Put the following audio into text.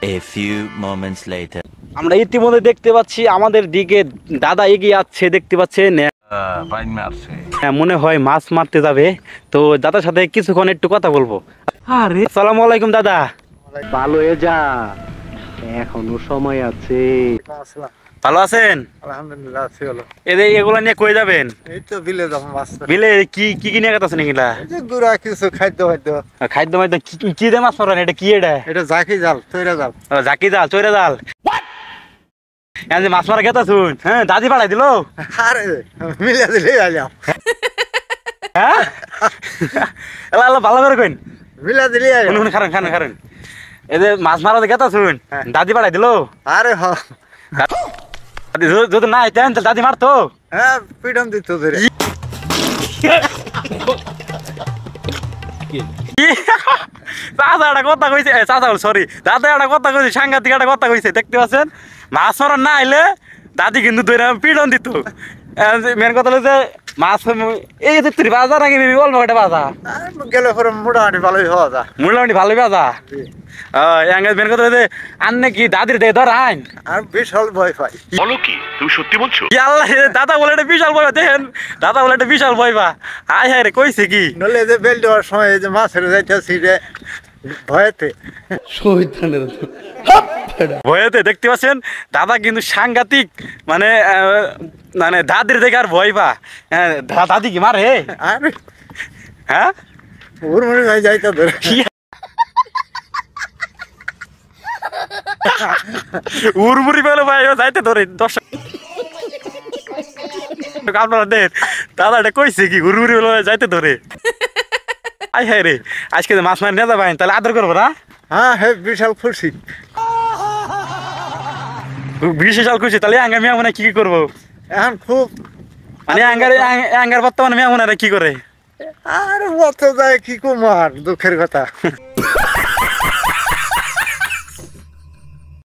A few moments later. আমরা ইতিমধ্যে দেখতে পাচ্ছি আমাদের দিকে দাদা এগিয়ে আসছে, দেখতে পাচ্ছেন। হ্যাঁ, মনে হয় মাছ মারতে যাবে। তো দাদার সাথে কিছুক্ষণ একটু কথা বলবো। আরে আসসালামু আলাইকুম দাদা। ভালো হয়ে যা, এখনো সময় আছে। ভালো আছেন? আলহামদুলিল্লাহ আছি ভালো। এগুলা নিয়ে কই যাবেন? এই তো বিলে যাবো মাছ ধরতে। বিলে কি কি কি নিয়ে গেছেন এগুলা? এই যে গুড়া কিছু খাদ্য খাদ্য। খাদ্য মাদ্য কি দিয়ে মাছ মারেন? এটা কি? এটা জাকি জাল, তৈরা জাল। জাকি জাল, চৈরা জাল। যে মাছ মারা গেতা শুন, হ্যাঁ দাদি পাঠাই দিল। আরে মিলে দিলে আইলাম। হ্যাঁ ভালো করে কইন। মিলে দিলে আইলাম। খারেন এই যে মাছ মারা গেতা শুন, দাদি পাঠাই দিল। আরে হ, যদি না আইতেন তাহলে দাদি মারতো। হ্যাঁ পিডম দিত ধরে। চাচা একটা কথা কইছে, চাচা সরি দাদা একটা কথা কইছে, সাংঘাতিক একটা কথা কইছে, দেখতে পাচ্ছেন? মাছ মারা না আইলে দাদি কিন্তু ধরে পিডন দিত। মেন কথা হলো যে মাছ এই যে তুই বাজার আগে অল্প একটা বাজা গেলে পরে মোটামুটি ভালোই হওয়া যা। মোটামুটি ভালো বাজা। মেন কথা হলো যে আন্নে কি দাদির দেয় ধর আইন। আর বিশাল ভয় পাই। বলো কি তুমি সত্যি বলছো? আল্লাহ, দাদা বলে একটা বিশাল ভয় দেখেন, দাদা বলে একটা বিশাল ভয় পা। হায় হায় রে, কইছে কি নলে যে বেল দেওয়ার সময় এই যে মাছের যাইতেছি রে ভয়েতে। ভয়েতে দেখতে পাচ্ছেন দাদা কিন্তু সাংঘাতিক, মানে মানে দাদির দেখে আর ভয় পা। দাদি কি মারে? আরে হ্যাঁ ওর মনে হয় যাইতে ধরে। উড়মুড়ি পেলে ভাই ও যাইতে ধরে। দর্শক আপনারা দেন দাদা এটা কইছে কি উড়মুড়ি পেলে যাইতে ধরে। আই হায় রে, আজকে মাছ মারি নিয়ে যাবেন তাহলে আদর করবো না? হ্যাঁ হ্যাঁ বিশাল খুশি। বিশাল খুশি। তাহলে আঙ্গার মিয়া মনে কি কি করবো? এখন খুব মানে আঙ্গার বর্তমানে মিয়া মনে কি করে? আর মতো যায় কি কুমার দুঃখের কথা।